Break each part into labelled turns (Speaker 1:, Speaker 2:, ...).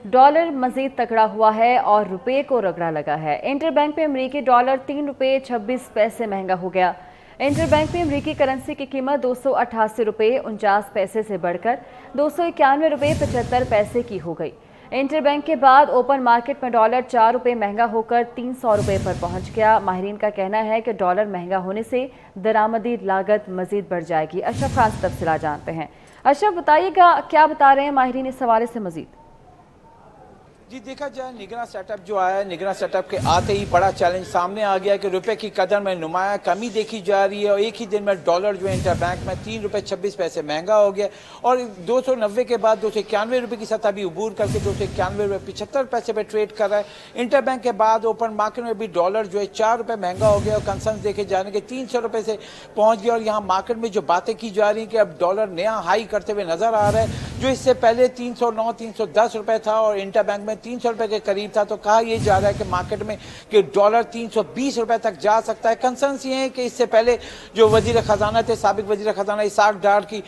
Speaker 1: Dollar मजीद तगड़ा हुआ है और रुपये को रगड़ा लगा है। इंटरबैंक में अमरीकी डॉलर 3 रुपये 26 पैसे महंगा हो गया। इंटरबैंक में अमरीकी करेंसी की कीमत 288 रुपये 49 पैसे से बढ़कर 291 रुपये 75 पैसे की हो गई। इंटरबैंक के बाद ओपन मार्केट में डॉलर 4 रुपये महंगा होकर 300 रुपये पर पहुंच गया। माहिरीन का कहना है कि डॉलर महंगा होने से दरामदी लागत मजीद बढ़ जाएगी। अशरफ खान से तफसीलात जानते हैं। अशरफ, बताइएगा क्या बता रहे हैं माहिरीन इस हवाले से मजीद।
Speaker 2: जी, देखा जाए निगरान सेटअप जो आया है, निगरान सेटअप के आते ही बड़ा चैलेंज सामने आ गया कि रुपए की कदर में नुमाया कमी देखी जा रही है और एक ही दिन में डॉलर जो है इंटरबैंक में 3 रुपये 26 पैसे महंगा हो गया और 290 के बाद 291 रुपये की सतह भी अबूर करके 291 रुपये 75 पैसे पे ट्रेड कर रहा है। इंटरबैंक के बाद ओपन मार्केट में भी डॉलर जो है 4 रुपये महंगा हो गया और कंसर्न देखे जाने के 300 रुपये से पहुंच गया। और यहाँ मार्केट में जो बातें की जा रही है कि अब डॉलर नया हाई करते हुए नजर आ रहा है, जो इससे पहले 309 310 रुपये था और इंटरबैंक में 300 रुपये के करीब था। तो कहा यह जा रहा है कि मार्केट में कि डॉलर 320 रुपये तक जा सकता है। कंसर्न्स ये है कि इससे पहले जो वजीर खजाना थे, साबिक वजीर खजाना इसाक डार की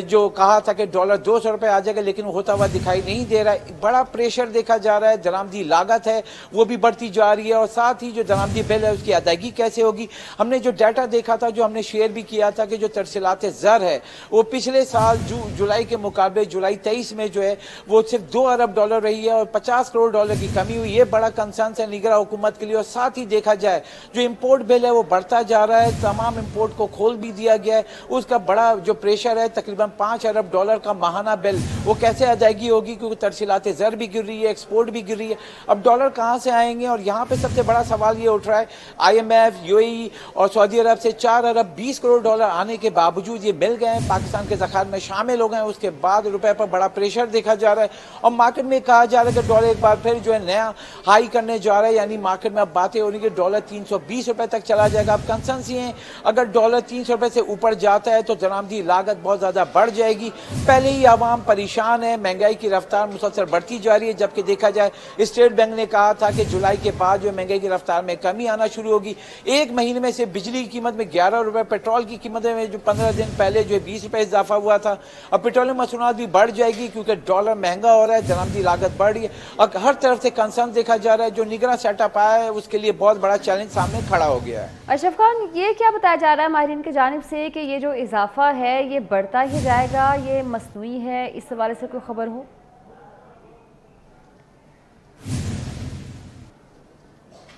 Speaker 2: जो कहा था कि डॉलर 200 रुपये आ जाएगा, लेकिन होता हुआ दिखाई नहीं दे रहा है। बड़ा प्रेशर देखा जा रहा है। दरामदी लागत है वो भी बढ़ती जा रही है और साथ ही जो दरामदी बिल है उसकी अदायगी कैसे होगी। हमने जो डाटा देखा था, जो हमने शेयर भी किया था कि जो तरसीलात ज़र है वो पिछले साल जुलाई के मुकाबले जुलाई 23 में जो है वो सिर्फ 2 अरब डॉलर रही है और 50 करोड़ डॉलर की कमी हुई। ये बड़ा कंसर्न है निगरान हुकूमत के लिए। और साथ ही देखा जाए जो इंपोर्ट बिल है वो बढ़ता जा रहा है, तमाम इंपोर्ट को खोल भी दिया गया है। उसका बड़ा जो प्रेशर है, तकरीबन 5 अरब डॉलर का माहाना बिल, वो कैसे अदायगी होगी क्योंकि तरसीलात ज़र भी गिर रही है, एक्सपोर्ट भी गिर रही है। अब डॉलर कहाँ से आएंगे? और यहाँ पे सबसे बड़ा सवाल ये उठ रहा है, IMF, UAE और सऊदी अरब से 4 अरब 20 करोड़ डॉलर आने के बावजूद ये मिल गए हैं, पाकिस्तान के ज़खायर में शामिल हो गए हैं। उसके बाद रुपए पर बड़ा प्रेशर देखा जा रहा है और मार्केट में कहा जा रहा है कि डॉलर एक बार फिर जो है नया हाई करने जा रहा है। यानी मार्केट में अब बातें हो रही है कि डॉलर 320 रुपए तक चला जाएगा। अब कंसर्न ये है, अगर डॉलर 300 रुपए से ऊपर जाता है तो दरामदी लागत बहुत ज्यादा बढ़ जाएगी। पहले ही आवाम परेशान है, महंगाई की रफ्तार मुसलसल बढ़ती जा रही है। जबकि देखा जाए स्टेट बैंक ने कहा था कि जुलाई के बाद जो महंगाई की रफ्तार में कमी आना शुरू होगी। एक महीने में से बिजली की कीमत में 11 रुपए, पेट्रोल की कीमत में जो 15 दिन पहले जो 20 रुपए इजाफा हुआ था, अब पेट्रोलियम मसूनात भी बढ़ जाएगी क्योंकि डॉलर महंगा हो रहा है, दरामदी लागत बढ़ रही है और हर तरफ से कंसर्न देखा जा रहा है। जो निगरान सेटअप आया है उसके लिए बहुत बड़ा चैलेंज सामने खड़ा हो गया है।
Speaker 1: अशरफ खान, ये क्या बताया जा रहा है माहिरीन की जानिब से कि ये जो इजाफा है ये बढ़ता ही जाएगा, ये मसनूई है? इस हवाले से कोई खबर हो?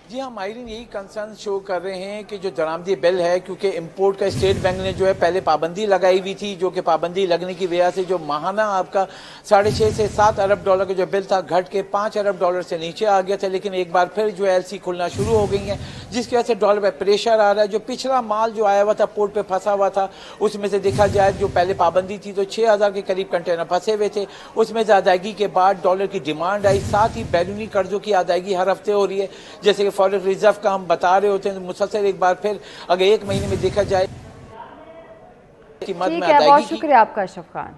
Speaker 2: जी हाँ, माहिरीन यही कंसर्न शो कर रहे हैं कि जो दरामदी बिल है, क्योंकि इंपोर्ट का स्टेट बैंक ने जो है पहले पाबंदी लगाई हुई थी, जो कि पाबंदी लगने की वजह से जो माहाना आपका 6.5 से 7 अरब डॉलर का जो बिल था घट के 5 अरब डॉलर से नीचे आ गया था। लेकिन एक बार फिर जो LC खुलना शुरू हो गई है, जिसकी वजह से डॉलर पर प्रेशर आ रहा है। जो पिछला माल जो आया हुआ था पोर्ट पर फंसा हुआ था, उसमें से देखा जाए जो पहले पाबंदी थी तो 6000 के करीब कंटेनर फंसे हुए थे। उसमें से अदायगी के बाद डॉलर की डिमांड आई। साथ ही बैरूनी कर्जों की अदायगी हर हफ्ते हो रही है, जैसे कि फॉरेन रिजर्व का हम बता रहे होते हैं। मुसलसल एक बार फिर अगर एक महीने में देखा जाए
Speaker 1: ठीक है, बहुत शुक्रिया आपका अशरफ खान।